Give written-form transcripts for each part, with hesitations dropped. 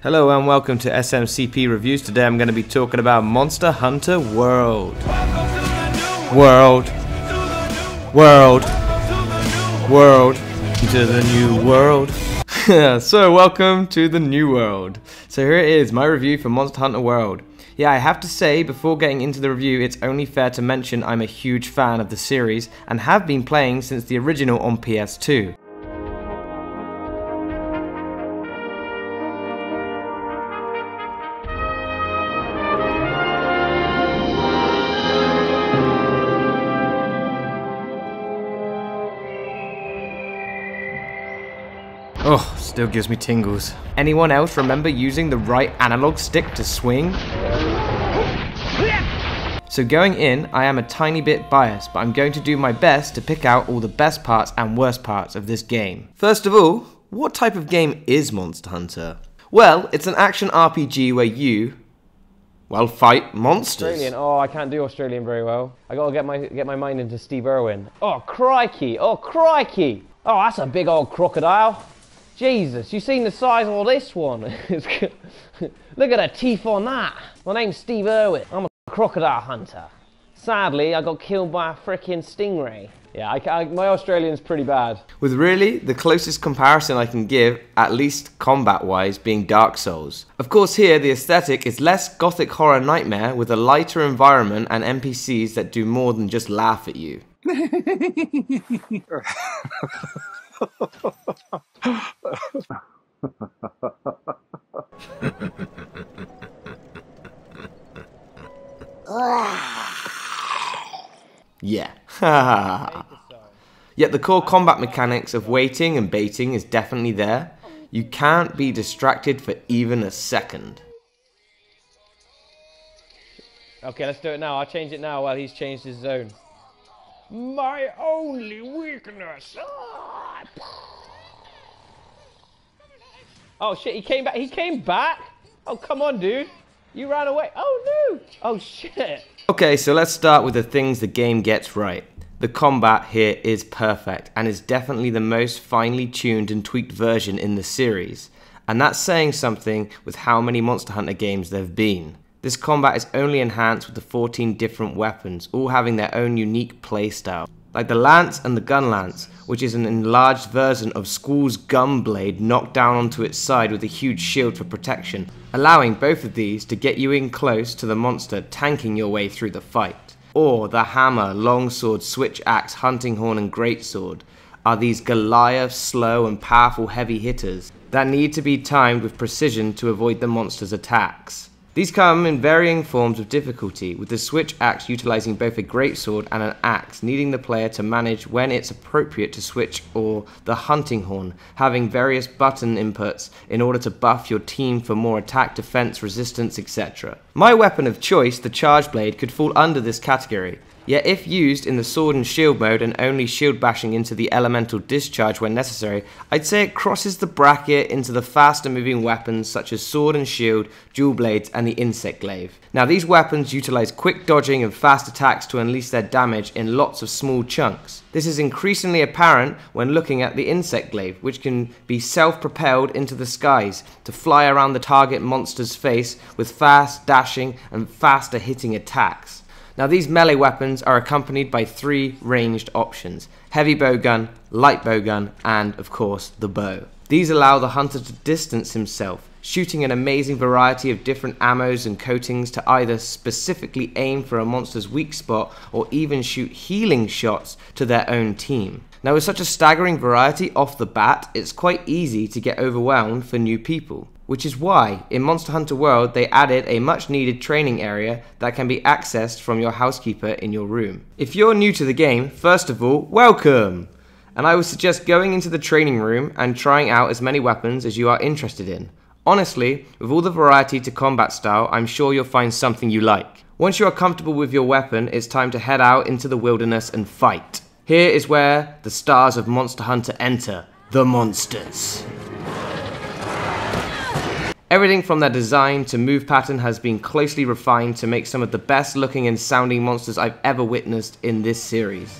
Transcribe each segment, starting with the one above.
Hello and welcome to SMCP Reviews. Today I'm going to be talking about Monster Hunter World. World. Into the new world. So welcome to the new world. So here it is, my review for Monster Hunter World. Yeah, I have to say, before getting into the review, it's only fair to mention I'm a huge fan of the series and have been playing since the original on PS2. Oh, still gives me tingles. Anyone else remember using the right analog stick to swing? So going in, I am a tiny bit biased, but I'm going to do my best to pick out all the best parts and worst parts of this game. First of all, what type of game is Monster Hunter? Well, it's an action RPG where you, well, fight monsters. Australian. Oh, I can't do Australian very well. I gotta get my mind into Steve Irwin. Oh, crikey! Oh, crikey! Oh, that's a big old crocodile. Jesus, you seen the size of this one? Look at the teeth on that. My name's Steve Irwin. I'm a crocodile hunter. Sadly, I got killed by a frickin' stingray. Yeah, my Australian's pretty bad. With really the closest comparison I can give, at least combat-wise, being Dark Souls. Of course here, the aesthetic is less gothic horror nightmare with a lighter environment and NPCs that do more than just laugh at you. Yeah. Yet the core combat mechanics of waiting and baiting is definitely there. You can't be distracted for even a second. Okay, let's do it now. I'll change it now while he's changed his zone. My only weakness. Oh shit, he came back. He came back? Oh, come on, dude. You ran away. Oh no. Oh shit. Okay, so let's start with the things the game gets right. The combat here is perfect and is definitely the most finely tuned and tweaked version in the series. And that's saying something with how many Monster Hunter games there have been. This combat is only enhanced with the 14 different weapons, all having their own unique playstyle. Like the Lance and the Gun Lance, which is an enlarged version of Squall's gun blade knocked down onto its side with a huge shield for protection, allowing both of these to get you in close to the monster, tanking your way through the fight. Or the Hammer, Longsword, Switch Axe, Hunting Horn and Greatsword are these Goliath, slow and powerful heavy hitters that need to be timed with precision to avoid the monster's attacks. These come in varying forms of difficulty, with the Switch Axe utilizing both a greatsword and an axe, needing the player to manage when it's appropriate to switch, or the Hunting Horn, having various button inputs in order to buff your team for more attack, defense, resistance, etc. My weapon of choice, the Charge Blade, could fall under this category. Yet if used in the sword and shield mode and only shield bashing into the elemental discharge when necessary, I'd say it crosses the bracket into the faster moving weapons such as sword and shield, dual blades and the insect glaive. Now these weapons utilize quick dodging and fast attacks to unleash their damage in lots of small chunks. This is increasingly apparent when looking at the insect glaive, which can be self-propelled into the skies to fly around the target monster's face with fast dashing and faster hitting attacks. Now these melee weapons are accompanied by 3 ranged options: heavy bowgun, light bowgun, and of course the bow. These allow the hunter to distance himself, shooting an amazing variety of different ammos and coatings to either specifically aim for a monster's weak spot or even shoot healing shots to their own team. Now with such a staggering variety off the bat, it's quite easy to get overwhelmed for new people. Which is why, in Monster Hunter World, they added a much needed training area that can be accessed from your housekeeper in your room. If you're new to the game, first of all, welcome! And I would suggest going into the training room and trying out as many weapons as you are interested in. Honestly, with all the variety to combat style, I'm sure you'll find something you like. Once you are comfortable with your weapon, it's time to head out into the wilderness and fight. Here is where the stars of Monster Hunter enter, the monsters. Everything from their design to move pattern has been closely refined to make some of the best looking and sounding monsters I've ever witnessed in this series.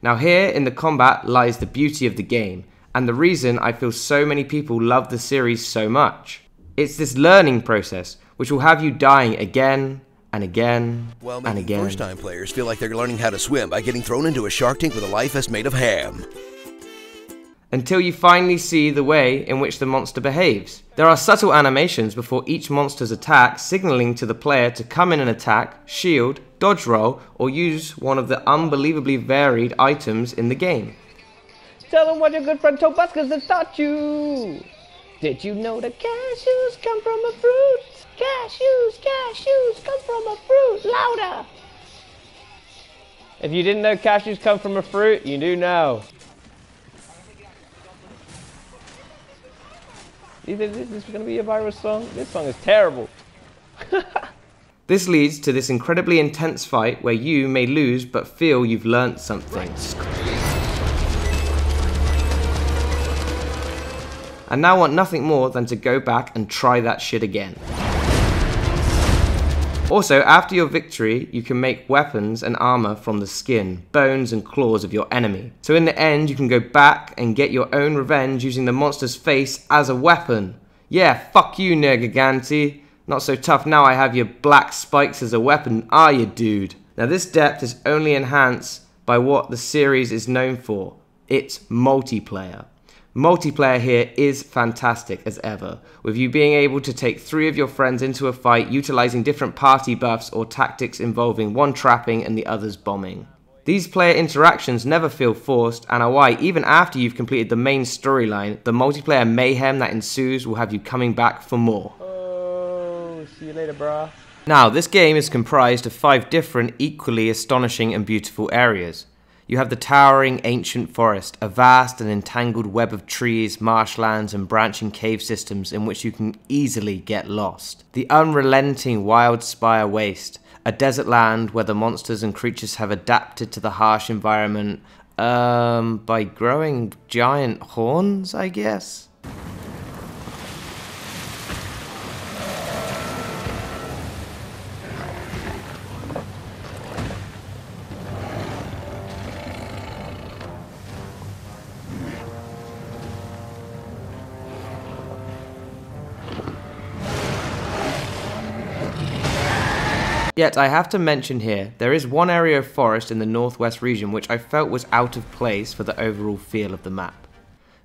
Now here in the combat lies the beauty of the game, and the reason I feel so many people love the series so much. It's this learning process, which will have you dying again and again and again. First-time players feel like they're learning how to swim by getting thrown into a shark tank with a life vest made of ham. Until you finally see the way in which the monster behaves. There are subtle animations before each monster's attack, signaling to the player to come in and attack, shield, dodge roll, or use one of the unbelievably varied items in the game. Tell them what your good friend told us, 'cause they taught you. Did you know that cashews come from a fruit? Cashews come from a fruit. Louder! If you didn't know cashews come from a fruit, you do now. You think this is going to be a virus song? This song is terrible. This leads to this incredibly intense fight where you may lose but feel you've learnt something. And now want nothing more than to go back and try that shit again. Also, after your victory, you can make weapons and armor from the skin, bones and claws of your enemy. So in the end, you can go back and get your own revenge using the monster's face as a weapon. Yeah, fuck you, Nergigante. Not so tough now I have your black spikes as a weapon, are you, dude? Now this depth is only enhanced by what the series is known for. It's multiplayer. Multiplayer here is fantastic as ever, with you being able to take 3 of your friends into a fight utilizing different party buffs or tactics involving one trapping and the others bombing. These player interactions never feel forced and are why, even after you've completed the main storyline, the multiplayer mayhem that ensues will have you coming back for more. Oh, see you later, brah. Now, this game is comprised of 5 different, equally astonishing and beautiful areas. You have the towering ancient forest, a vast and entangled web of trees, marshlands and branching cave systems in which you can easily get lost. The unrelenting wild spire waste, a desert land where the monsters and creatures have adapted to the harsh environment, by growing giant horns, I guess? Yet I have to mention here, there is one area of forest in the northwest region which I felt was out of place for the overall feel of the map.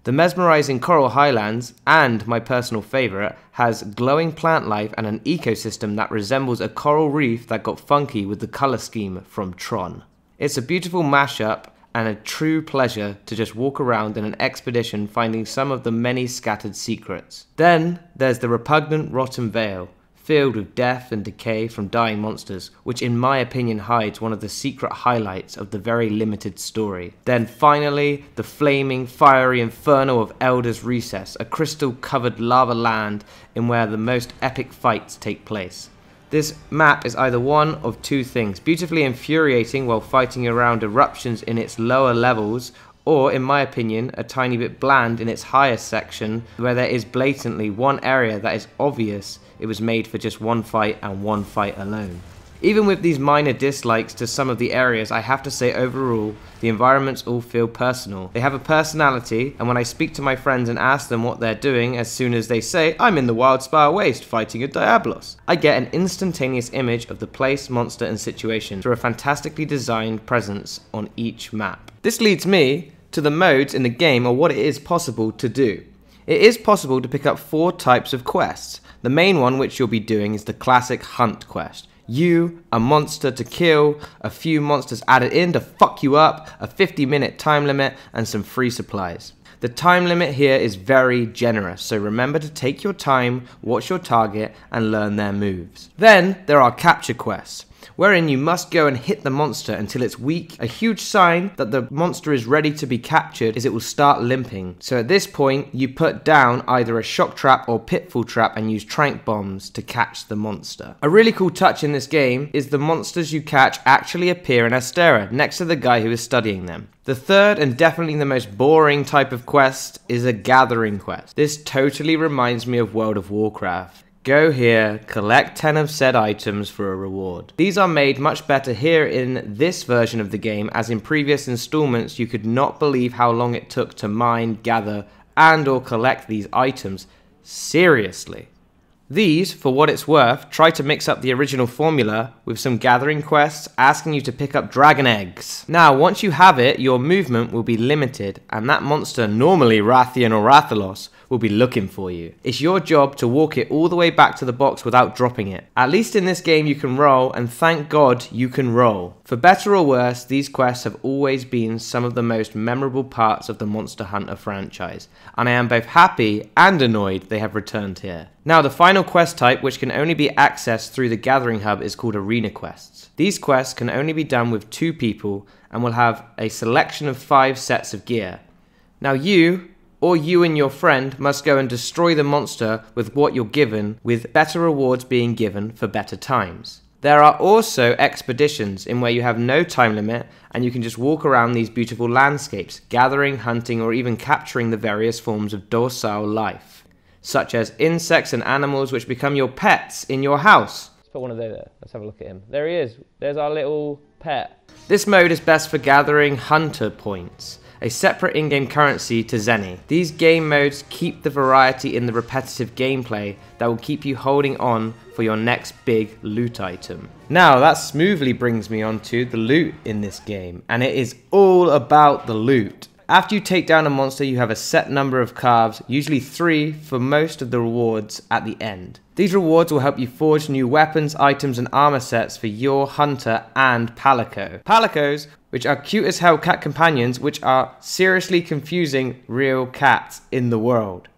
The mesmerizing coral highlands, and my personal favourite, has glowing plant life and an ecosystem that resembles a coral reef that got funky with the colour scheme from Tron. It's a beautiful mashup and a true pleasure to just walk around in an expedition finding some of the many scattered secrets. Then there's the repugnant rotten vale, filled with death and decay from dying monsters, which in my opinion hides one of the secret highlights of the very limited story. Then finally, the flaming, fiery inferno of Elder's Recess, a crystal-covered lava land in where the most epic fights take place. This map is either one of 2 things, beautifully infuriating while fighting around eruptions in its lower levels, or, in my opinion, a tiny bit bland in its higher section, where there is blatantly one area that is obvious it was made for just one fight and one fight alone. Even with these minor dislikes to some of the areas, I have to say overall, the environments all feel personal. They have a personality, and when I speak to my friends and ask them what they're doing, as soon as they say, I'm in the Wild Spire Waste fighting a Diablos, I get an instantaneous image of the place, monster and situation through a fantastically designed presence on each map. This leads me to the modes in the game, or what it is possible to do. It is possible to pick up 4 types of quests. The main one which you'll be doing is the classic hunt quest. You, a monster to kill, a few monsters added in to fuck you up, a 50-minute time limit, and some free supplies. The time limit here is very generous, so remember to take your time, watch your target, and learn their moves. Then there are capture quests, wherein you must go and hit the monster until it's weak. A huge sign that the monster is ready to be captured is it will start limping. So at this point, you put down either a shock trap or pitfall trap and use tranq bombs to catch the monster. A really cool touch in this game is the monsters you catch actually appear in Astera, next to the guy who is studying them. The third and definitely the most boring type of quest is a gathering quest. This totally reminds me of World of Warcraft. Go here, collect 10 of said items for a reward. These are made much better here in this version of the game, as in previous installments you could not believe how long it took to mine, gather, and or collect these items. Seriously. These, for what it's worth, try to mix up the original formula with some gathering quests asking you to pick up dragon eggs. Now, once you have it, your movement will be limited, and that monster, normally Rathian or Rathalos, will be looking for you. It's your job to walk it all the way back to the box without dropping it. At least in this game you can roll, and thank God you can roll. For better or worse, these quests have always been some of the most memorable parts of the Monster Hunter franchise, and I am both happy and annoyed they have returned here. Now, the final quest type, which can only be accessed through the Gathering Hub, is called Arena Quests. These quests can only be done with 2 people and will have a selection of 5 sets of gear. Now you and your friend must go and destroy the monster with what you're given, with better rewards being given for better times. There are also expeditions in where you have no time limit and you can just walk around these beautiful landscapes, gathering, hunting, or even capturing the various forms of docile life, such as insects and animals which become your pets in your house. Let's put one of those there. Let's have a look at him. There he is. There's our little pet. This mode is best for gathering hunter points, a separate in-game currency to Zenny. These game modes keep the variety in the repetitive gameplay that will keep you holding on for your next big loot item. Now that smoothly brings me on to the loot in this game, and it is all about the loot. After you take down a monster, you have a set number of carves, usually 3 for most of the rewards at the end. These rewards will help you forge new weapons, items, and armor sets for your hunter and palico. Palicos, which are cute as hell cat companions, which are seriously confusing real cats in the world.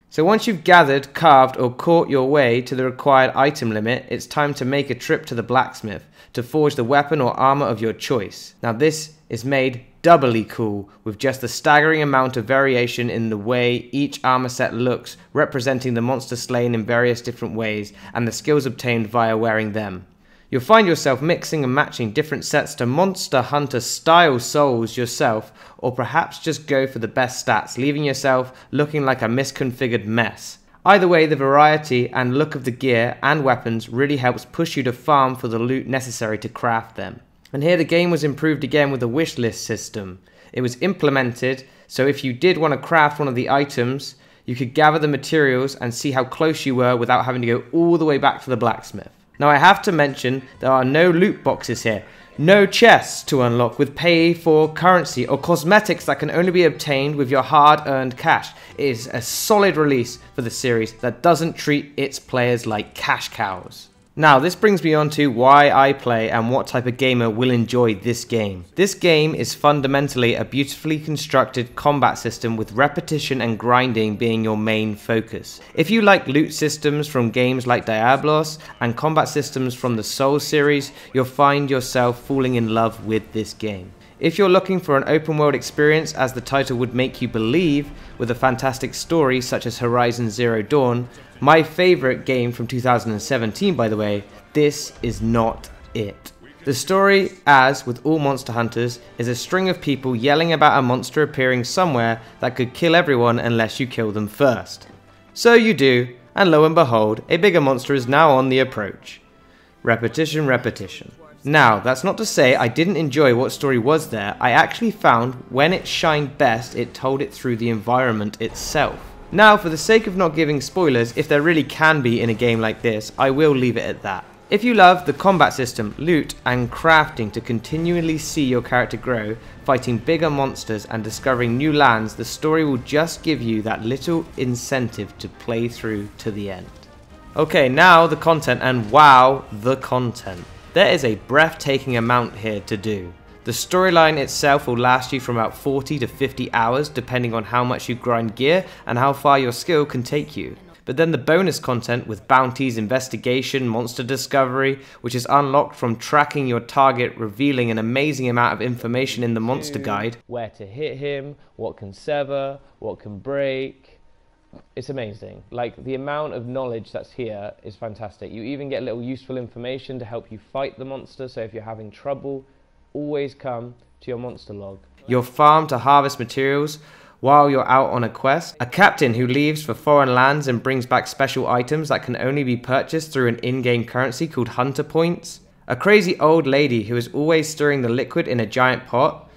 So once you've gathered, carved, or caught your way to the required item limit, it's time to make a trip to the blacksmith to forge the weapon or armor of your choice. Now this is made doubly cool with just the staggering amount of variation in the way each armor set looks, representing the monster slain in various different ways and the skills obtained via wearing them. You'll find yourself mixing and matching different sets to Monster Hunter style souls yourself, or perhaps just go for the best stats, leaving yourself looking like a misconfigured mess. Either way, the variety and look of the gear and weapons really helps push you to farm for the loot necessary to craft them. And here the game was improved again with a wish list system. It was implemented so if you did want to craft one of the items, you could gather the materials and see how close you were without having to go all the way back to the blacksmith. Now I have to mention there are no loot boxes here, no chests to unlock with pay for currency or cosmetics that can only be obtained with your hard-earned cash. It is a solid release for the series that doesn't treat its players like cash cows. Now this brings me on to why I play and what type of gamer will enjoy this game. This game is fundamentally a beautifully constructed combat system with repetition and grinding being your main focus. If you like loot systems from games like Diablos and combat systems from the Souls series, you'll find yourself falling in love with this game. If you're looking for an open world experience, as the title would make you believe, with a fantastic story such as Horizon Zero Dawn, my favourite game from 2017 by the way, this is not it. The story, as with all Monster Hunters, is a string of people yelling about a monster appearing somewhere that could kill everyone unless you kill them first. So you do, and lo and behold, a bigger monster is now on the approach. Repetition, repetition. Now, that's not to say I didn't enjoy what story was there. I actually found when it shined best, it told it through the environment itself. Now, for the sake of not giving spoilers, if there really can be in a game like this, I will leave it at that. If you love the combat system, loot, and crafting to continually see your character grow, fighting bigger monsters and discovering new lands, the story will just give you that little incentive to play through to the end. Okay, now the content, and wow, the content. There is a breathtaking amount here to do. The storyline itself will last you from about 40 to 50 hours depending on how much you grind gear and how far your skill can take you. But then the bonus content with bounties, investigation, monster discovery, which is unlocked from tracking your target, revealing an amazing amount of information in the monster guide. Where to hit him, what can sever, what can break. It's amazing. Like, the amount of knowledge that's here is fantastic. You even get little useful information to help you fight the monster, so if you're having trouble, always come to your monster log. Your farm to harvest materials while you're out on a quest, a captain who leaves for foreign lands and brings back special items that can only be purchased through an in-game currency called hunter points, a crazy old lady who is always stirring the liquid in a giant pot.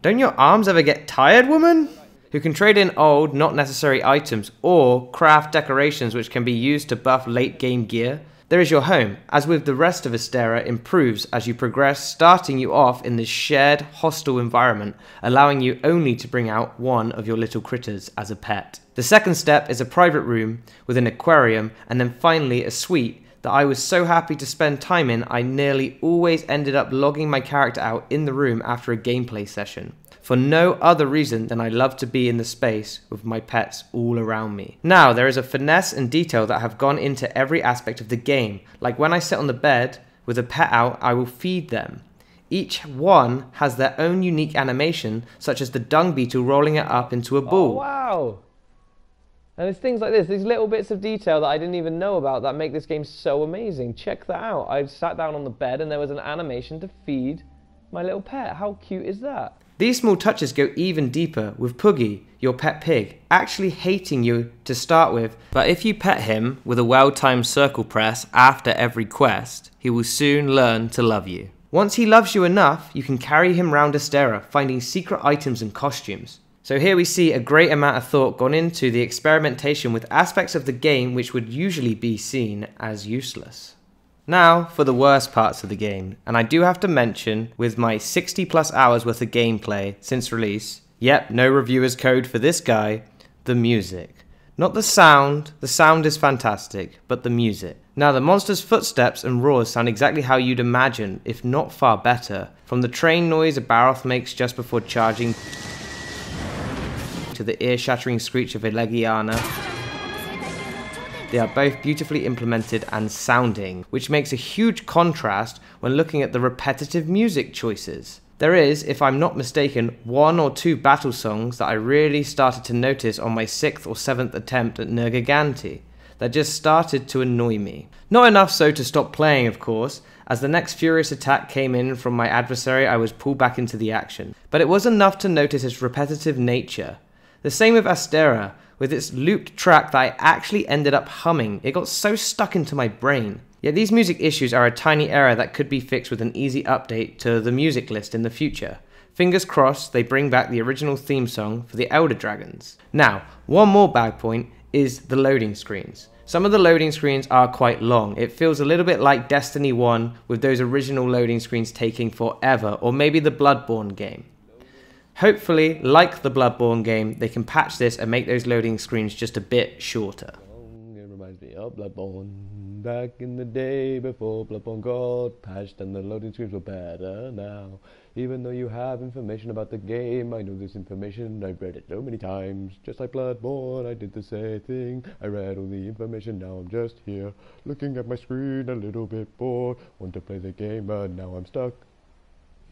Don't your arms ever get tired, woman? Who can trade in old, not necessary items or craft decorations which can be used to buff late game gear. There is your home, as with the rest of Astera, improves as you progress, starting you off in this shared, hostile environment, allowing you only to bring out one of your little critters as a pet. The second step is a private room with an aquarium, and then finally a suite that I was so happy to spend time in I nearly always ended up logging my character out in the room after a gameplay session, for no other reason than I love to be in the space with my pets all around me. Now, there is a finesse and detail that have gone into every aspect of the game, like when I sit on the bed with a pet out, I will feed them. Each one has their own unique animation, such as the dung beetle rolling it up into a ball. Oh, wow! And it's things like this, these little bits of detail that I didn't even know about that make this game so amazing. Check that out. I sat down on the bed and there was an animation to feed my little pet. How cute is that? These small touches go even deeper with Puggy, your pet pig, actually hating you to start with, but if you pet him with a well-timed circle press after every quest, he will soon learn to love you. Once he loves you enough, you can carry him round Astera, finding secret items and costumes. So here we see a great amount of thought gone into the experimentation with aspects of the game which would usually be seen as useless. Now for the worst parts of the game, and I do have to mention, with my 60 plus hours worth of gameplay since release, yep, no reviewer's code for this guy, the music. Not the sound is fantastic, but the music. Now the monster's footsteps and roars sound exactly how you'd imagine, if not far better, from the train noise a Baroth makes just before charging, to the ear-shattering screech of a Legiana. They are both beautifully implemented and sounding, which makes a huge contrast when looking at the repetitive music choices. There is, if I'm not mistaken, 1 or 2 battle songs that I really started to notice on my 6th or 7th attempt at Nergiganti that just started to annoy me. Not enough so to stop playing, of course. As the next furious attack came in from my adversary, I was pulled back into the action. But it was enough to notice its repetitive nature. The same with Astera, with its looped track that I actually ended up humming. It got so stuck into my brain. Yet these music issues are a tiny error that could be fixed with an easy update to the music list in the future. Fingers crossed they bring back the original theme song for the Elder Dragons. Now, one more bad point is the loading screens. Some of the loading screens are quite long. It feels a little bit like Destiny 1 with those original loading screens taking forever, or maybe the Bloodborne game. Hopefully, like the Bloodborne game, they can patch this and make those loading screens just a bit shorter. It reminds me of Bloodborne. Back in the day before Bloodborne got patched and the loading screens were better now. Even though you have information about the game, I know this information, I've read it so many times. Just like Bloodborne, I did the same thing. I read all the information, now I'm just here, looking at my screen a little bit bored. Want to play the game, but now I'm stuck.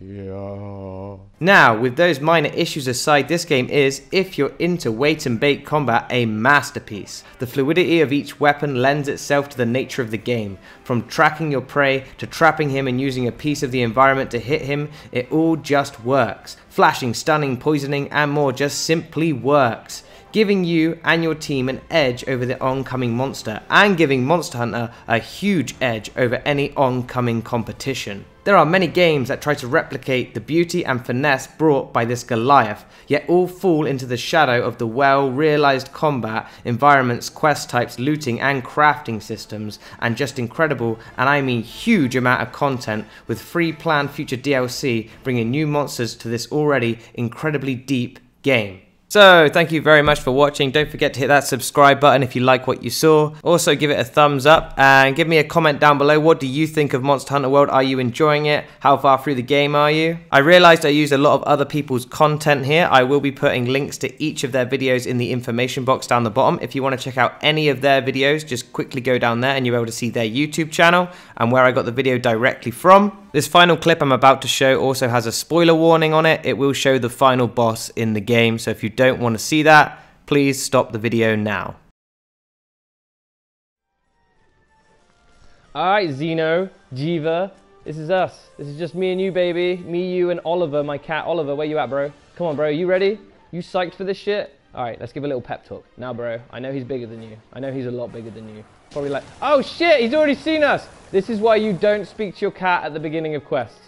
Yeah. Now, with those minor issues aside, this game is, if you're into wait and bait combat, a masterpiece. The fluidity of each weapon lends itself to the nature of the game. From tracking your prey to trapping him and using a piece of the environment to hit him, it all just works. Flashing, stunning, poisoning and more just simply works, giving you and your team an edge over the oncoming monster and giving Monster Hunter a huge edge over any oncoming competition. There are many games that try to replicate the beauty and finesse brought by this Goliath, yet all fall into the shadow of the well-realized combat, environments, quest types, looting and crafting systems, and just incredible, and I mean huge amount of content with free planned future DLC bringing new monsters to this already incredibly deep game. So, thank you very much for watching. Don't forget to hit that subscribe button if you like what you saw. Also, give it a thumbs up and give me a comment down below. What do you think of Monster Hunter World? Are you enjoying it? How far through the game are you? I realized I used a lot of other people's content here. I will be putting links to each of their videos in the information box down the bottom. If you want to check out any of their videos, just quickly go down there and you'll be able to see their YouTube channel and where I got the video directly from. This final clip I'm about to show also has a spoiler warning on it. It will show the final boss in the game, so if you don't want to see that, please stop the video now. Alright, Xeno, Jiva, This is us. This is just me and you, baby. Me, you, and Oliver, my cat. Oliver, where you at, bro? Come on, bro. You ready? You psyched for this shit? All right, let's give a little pep talk. Now, bro, I know he's bigger than you. I know he's a lot bigger than you. Probably like, oh, shit, he's already seen us. This is why you don't speak to your cat at the beginning of quests.